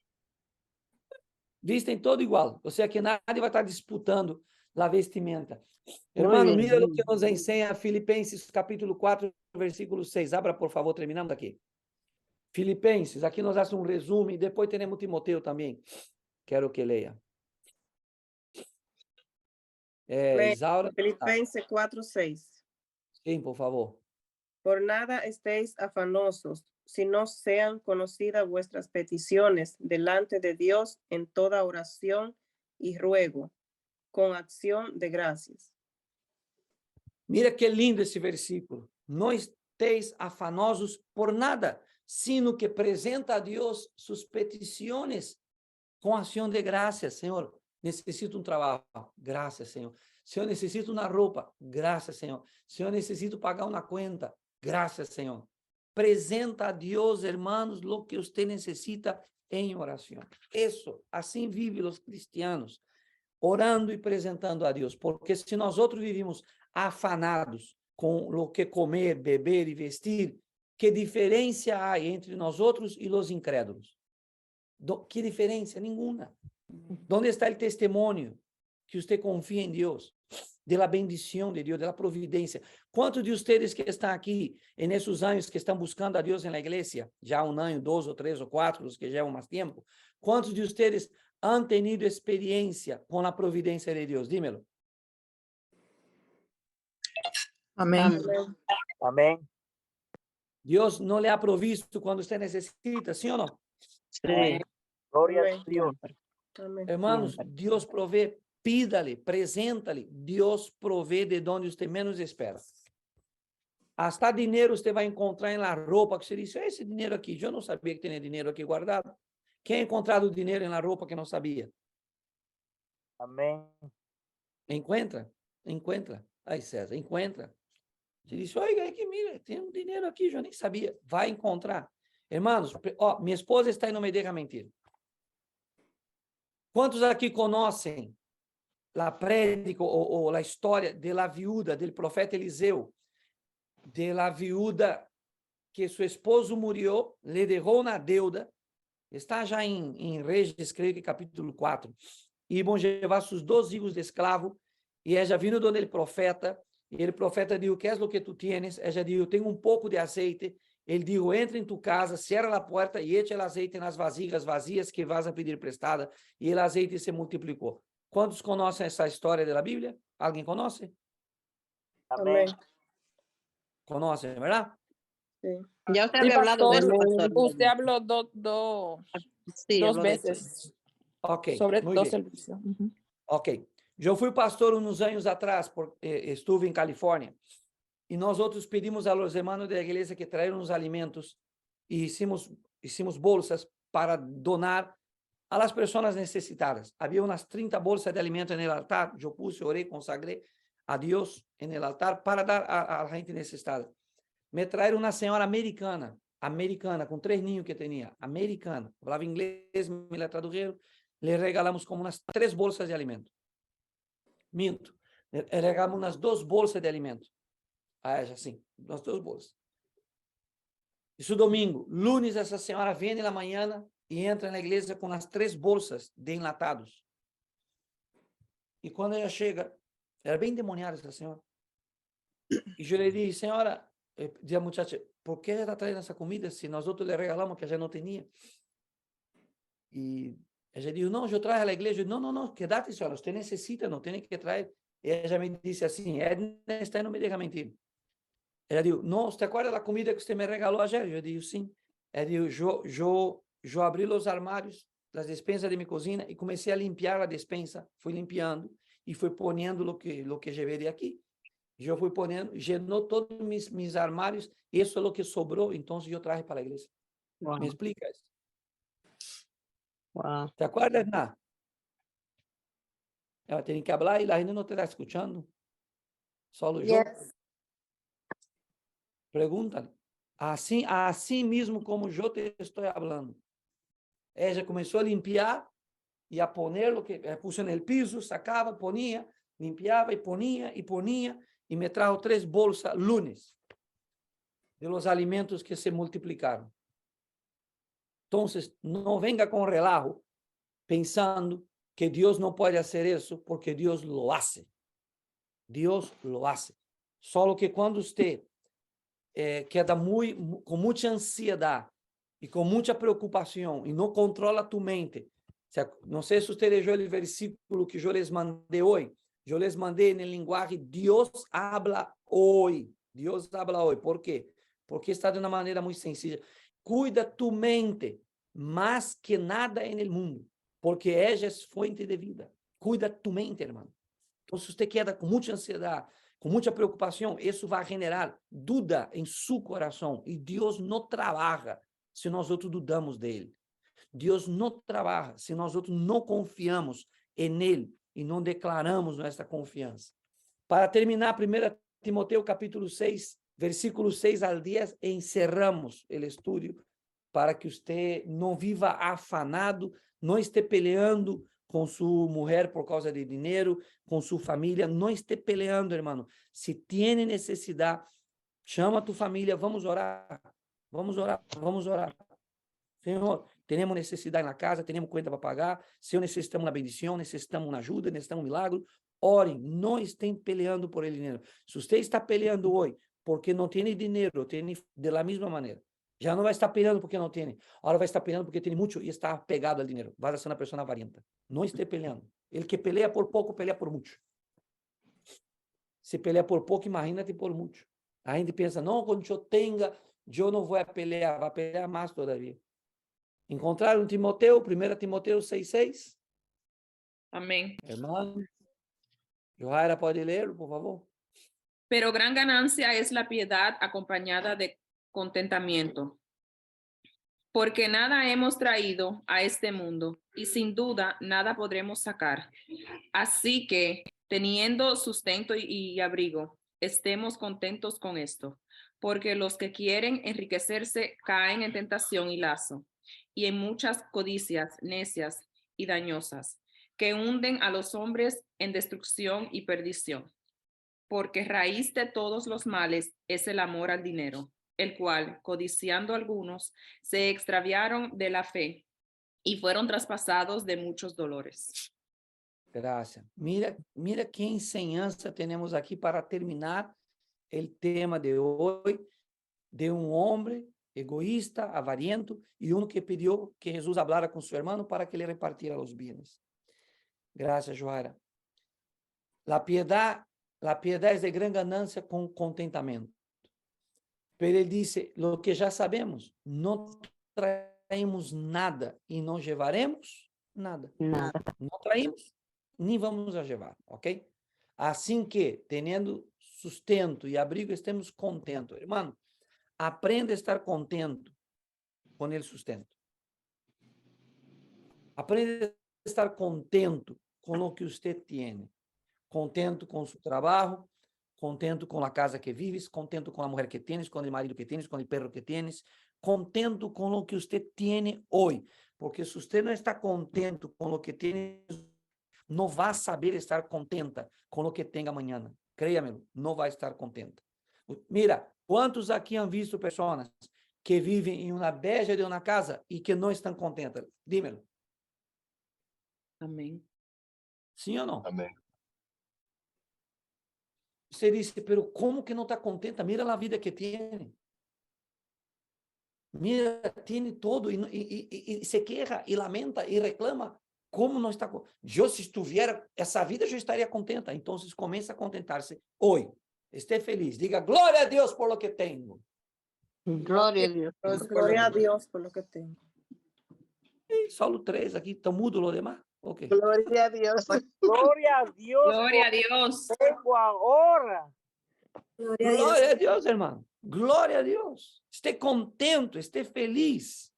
Visten todo igual. O sea que nadie va a estar disputando la vestimenta. Muy Hermano, bien. mira lo que nos enseña Filipenses capítulo 4, versículo 6. Abra, por favor, terminando aqui. Filipenses, aqui nós hacemos um resumo e depois teremos Timoteo também. Quero que leia. Isaura. Filipenses 4:6. Sim, por favor. Por nada estéis afanosos, sino sean conocidas vuestras peticiones delante de Dios en toda oración y ruego, con acción de gracias. Mira que lindo esse versículo. Não estéis afanosos por nada, sino que presenta a Deus suas petições com ação de graças. Senhor, necessito um trabalho. Graças, Senhor. Senhor, necessito uma roupa. Graças, Senhor. Senhor, necessito pagar uma conta. Graças, Senhor. Presenta a Deus, hermanos, lo que usted necessita em oração. Isso, assim vivem os cristianos, orando e apresentando a Deus. Porque se nós outros vivimos afanados com o que comer, beber e vestir, que diferença há entre nós outros e os incrédulos? Que diferença? Nenhuma. ¿Dónde está o testemunho que você confia em Deus? De la bendición de Dios, de la providencia. ¿Cuántos de ustedes que están aquí en esos años que están buscando a Dios en la iglesia, ya un año, 2 o 3 o 4, los que llevan más tiempo, cuántos de ustedes han tenido experiencia con la providencia de Dios? Dímelo. Amén. Amén. Dios no le ha provisto cuando usted necesita, ¿sí o no? Sí. Gloria Amén. a Dios. Amén. Hermanos, Dios provee, pídale, preséntale. Dios provee de donde usted menos espera. Hasta dinheiro você vai encontrar em la roupa que você disse, esse dinheiro aqui, eu não sabia que tinha dinheiro aqui guardado. Quem ha encontrado dinheiro em la roupa que não sabia? Amén. Encontra, encontra. Aí, César, encontra. Você disse, olha aqui, mira, tem um dinheiro aqui, eu nem sabia. Vai encontrar. Hermanos, ó, minha esposa está aí, não me deixa mentir. Quantos aqui conhecem a prédica ou a história de la viúva, do profeta Eliseu, de la viúva que seu esposo morreu, le deixou uma deuda, está já em Reis, creio que capítulo 4, e vão levar seus 2 filhos de escravo, e ela vino donde el profeta, e o profeta disse, que é o que tu tienes? Ela disse, eu tenho um pouco de azeite. Ele disse, entra em tu casa, cierra a porta e echa o azeite nas vasilhas vazias que vas a pedir prestada, e o azeite se multiplicou. Quantos conhecem essa história da Bíblia? Alguém conhece? Amén. Conhecem, verdade? Sí. Ya usted Sí, había hablado de eso, pastor, pastor. usted habló Sí, dos habló de eso. veces Ok, sobre muy dos bien. servicios. Ujú. Ok. Eu fui pastor uns anos atrás, estive em Califórnia, e nós outros pedimos a los hermanos da igreja que traíram os alimentos e hicimos bolsas para donar a las pessoas necessitadas. Havia umas 30 bolsas de alimento no altar, eu puse, orei, consagrei a Deus no altar para dar a gente necessitada. me trajeron una señora americana, com 3 niños que tenía, americana, hablaba inglés, me la tradujeron, le regalamos como unas 3 bolsas de alimento. Minto, le regalamos unas 2 bolsas de alimento a ella, sim, umas 2 bolsas. Isso domingo. Lunes, essa senhora vem na manhã e entra na igreja com as 3 bolsas de enlatados. E quando ela chega, era bem demoniada essa senhora. E eu lhe disse, senhora, disse a muchacha, por que ela está trazendo essa comida se nós outros lhe regalamos que já não tinha? E ela disse, não, eu trago à igreja. Não, quédate, senhora, você necessita, não tem que trazer. E ela me disse assim, Edna está não me deixa mentir. Ela disse, não, você acorda da comida que você me regalou ayer? Eu disse, sim. Ela disse, eu abri os armários, as despensas de minha cozinha e comecei a limpar a despensa. Fui limpando e fui ponendo o que eu veria aqui. Eu fui ponendo, llenou todos mis armários, isso é o que sobrou, então eu traje para a igreja. Wow. ¿Me explicas? Wow. ¿Te acuerdas, Edna? Ela tem que falar e a gente não está escutando. Só eu. Yes. Pregúntale. Assim mesmo como eu te estou falando. Ela começou a limpar e a poner o que puse no piso, sacava, ponia, limpiava e ponia, e me trajo 3 bolsas lunes de los alimentos que se multiplicaram. Então, não venga com relajo pensando que Deus não pode fazer isso, porque Deus lo hace. Deus lo hace. Só que quando você queda com muita ansiedade e com muita preocupação e não controla tu mente. Não sei se você leu o versículo que eu les mandei hoje. Eu les mandei na linguagem Deus habla hoje. Deus habla hoje. Por quê? Porque está de uma maneira muito sencilla. Cuida tu mente mais que nada no mundo, porque ela é fonte de vida. Cuida tu mente, irmão. Então, se você queda com muita ansiedade, com muita preocupação, isso vai generar dúvida em seu coração. E Deus não trabalha se nós outros dudamos dele. Deus não trabalha se nós outros não confiamos nele e não declaramos nossa confiança. Para terminar, 1 Timoteo capítulo 6, versículo 6 al 10, encerramos o estudo para que você não viva afanado, não esteja peleando com sua mulher por causa de dinheiro, com sua família, não esteja peleando, irmão. Se tem necessidade, chama a tua família, vamos orar. Senhor, temos necessidade na casa, temos conta para pagar, Senhor, necessitamos uma bendição, necessitamos uma ajuda, necessitamos um milagre. Orem, não estejam peleando por ele dinheiro. Se você está peleando hoje porque não tem dinheiro, tem da mesma maneira. Já não vai estar peleando porque não tem. Agora vai estar peleando porque tem muito e está pegado ao dinheiro. Vai ser uma pessoa avarenta. Não esteja peleando. Ele que pelea por pouco, pelea por muito. Se pelea por pouco, imagina-te por muito. A gente pensa, não, quando eu tenha, eu não vou pelear, vai pelear mais todavia. Encontraram Timoteo, 1 Timoteo 6:6? Amén. Hermano, Johaira pode ler, por favor. Pero gran ganancia es la piedad acompañada de contentamiento, porque nada hemos traído a este mundo y sin duda nada podremos sacar. Así que, teniendo sustento y abrigo, estemos contentos con esto, porque los que quieren enriquecerse caen en tentación y lazo, y en muchas codicias necias y dañosas, que hunden a los hombres en destrucción y perdición. Porque raíz de todos los males es el amor al dinero, el cual, codiciando algunos, se extraviaron de la fe y fueron traspasados de muchos dolores. Gracias. Mira qué enseñanza tenemos aquí para terminar el tema de hoy, de un hombre egoísta, avariento, y uno que pidió que Jesús hablara con su hermano para que le repartiera los bienes. Gracias, Joara. La piedad es de gran ganancia con contentamiento. Pero él dice, lo que ya sabemos, no traemos nada y no llevaremos nada. No traemos, ni vamos a llevar, ¿ok? Assim que, teniendo sustento y abrigo, estemos contentos. Hermano, aprenda a estar contento com o sustento. Aprenda a estar contento com o que você tem. Contento com seu trabalho, contento com a casa que vives, contento com a mulher que tienes, com o marido que tienes, com o perro que tienes, contento com o que você tem hoje. Porque se você não está contento com o que tem, não vai saber estar contenta com o que tem amanhã. Creia-me, não vai estar contenta. Mira, quantos aqui han visto pessoas que vivem em uma beja de uma casa e que não estão contentas? Dímelo. Amém. Sim ou não? Amém. Você disse, pero como que não está contenta? Mira a vida que tem. Mira, tem todo e se queja e lamenta e reclama. Como não está? Eu, se estivesse essa vida, eu estaria contenta. Então, começa a contentar-se hoje. Esteja feliz. Diga glória a Deus por lo que tenho. Gloria a Dios. Gloria a Dios por lo que tengo. E solo 3 aqui. Estão mudo lo demás? Ok. Gloria a Dios. Gloria a Dios. Gloria a Dios. Tengo ahora. Glória a Deus, irmão. Glória a Deus. Esteja contente, esteja feliz.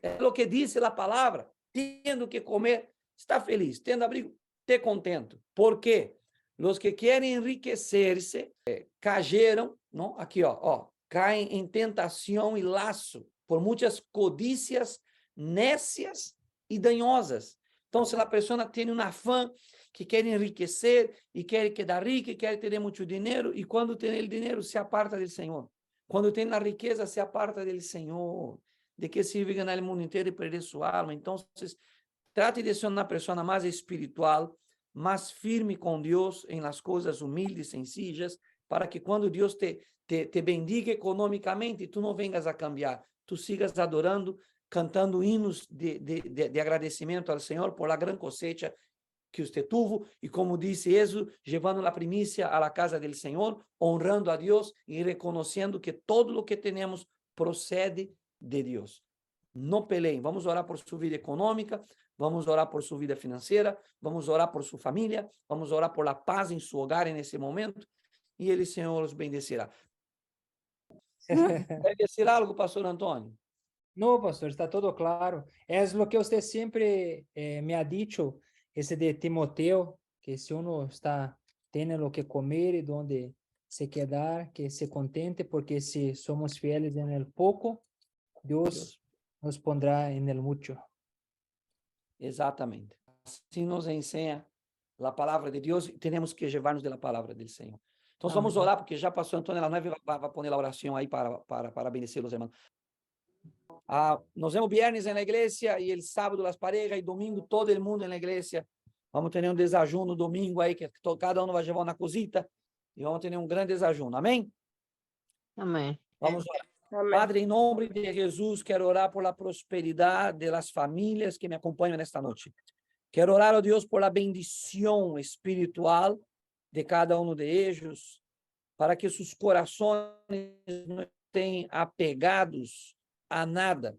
É o que disse a palavra. Tendo que comer, está feliz. Tendo abrigo, esteja contente. Por quê? Os que querem enriquecer-se, cayeram, não? Aqui, ó, caem em tentação e laço por muitas codícias nécias e danhosas. Então, se a pessoa tem um afã que quer enriquecer e quer quedar rica e quer ter muito dinheiro, e quando tem o dinheiro, se aparta do Senhor. Quando tem a riqueza, se aparta do Senhor. De que sirve ganhar o mundo inteiro e perder sua alma? Então, trate de ser uma pessoa mais espiritual, mais firme com Deus em las coisas humildes, sencillas, para que quando Deus te bendiga economicamente, tu não vengas a cambiar, tu sigas adorando, cantando hinos de agradecimento ao Senhor por la gran cosecha que você tuvo, e como disse Êxodo, levando a primícia à casa do Senhor, honrando a Deus e reconhecendo que todo o que temos procede de Deus. Não peleiem, vamos orar por sua vida econômica, vamos orar por sua vida financeira, vamos orar por sua família, vamos orar por la paz em seu hogar nesse momento, e Ele, Senhor, os bendecerá. Quer dizer algo, pastor Antônio? No, pastor, está todo claro. Es lo que usted siempre me ha dicho, ese de Timoteo, que si uno tiene lo que comer y donde se quedar, que se contente, porque si somos fieles en el poco, Dios nos pondrá en el mucho. Exatamente. Assim nos ensina a palavra de Deus e temos que levar-nos da palavra do Senhor. Então, vamos orar, porque já passou Antônio, ela vai pôr a oração aí para bendecer os irmãos. Nos vemos viernes na igreja e el sábado as parejas e domingo todo o mundo na igreja. Vamos ter um desajuno domingo aí, que cada um vai levar uma cosita e vamos ter um grande desajuno. Amém? Amém. Vamos orar. Amén. Padre, em nome de Jesus, quero orar por la prosperidade das famílias que me acompanham nesta noite. Quero orar, ó Deus, por la bendição espiritual de cada um de eles, para que seus corações não estejam apegados a nada,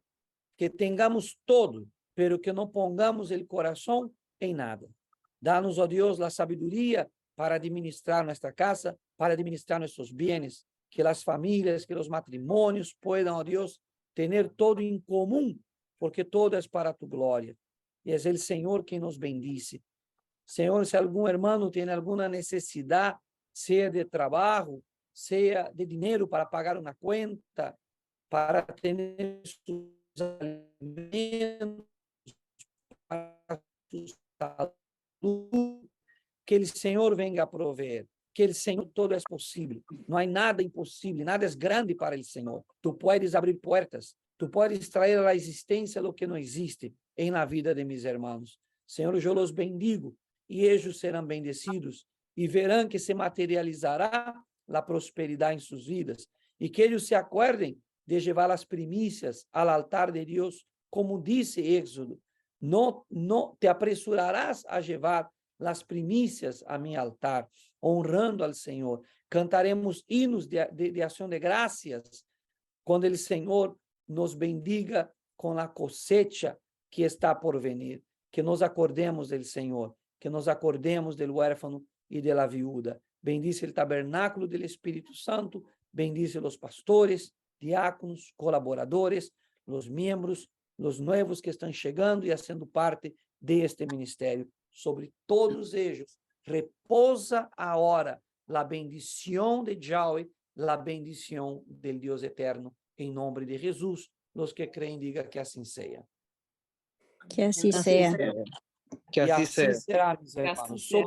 que tenhamos todo, pero que não pongamos o coração em nada. Dá-nos, ó Deus, a sabedoria para administrar nossa casa, para administrar nossos bens, que as famílias, que os matrimônios puedan, ó Deus, ter todo em comum, porque todo é para tu glória. E é o Senhor quem nos bendice. Senhor, se algum irmão tem alguma necessidade, seja de trabalho, seja de dinheiro para pagar uma conta, para ter seus alimentos, para sua saúde, que o Senhor venga a prover, que o Senhor todo é possível. Não há nada impossível, nada é grande para o Senhor. Tu podes abrir portas, tu podes trazer à existência o que não existe em la vida de mis irmãos. Senhor, eu os bendigo e eles serão bendecidos e verão que se materializará a prosperidade em suas vidas e que eles se acordem de levar as primícias ao altar de Deus, como disse Êxodo, não te apressurarás a levar as primícias a meu altar, honrando ao Senhor. Cantaremos hinos de ação de graças, quando o Senhor nos bendiga com a cosecha que está por venir. Que nos acordemos do Senhor, que nos acordemos do huérfano e da viúva. Bendice o tabernáculo do Espírito Santo, bendice os pastores, diáconos, colaboradores, os membros, os novos que estão chegando e sendo parte deste ministério. Sobre todos eles, repousa agora la bendición de Yahweh, la bendición del Dios eterno. En nombre de Jesús, los que creen digan que así sea. Que así Así sea. sea. Que Y así así sea. será, mis Que así hermanos. sea.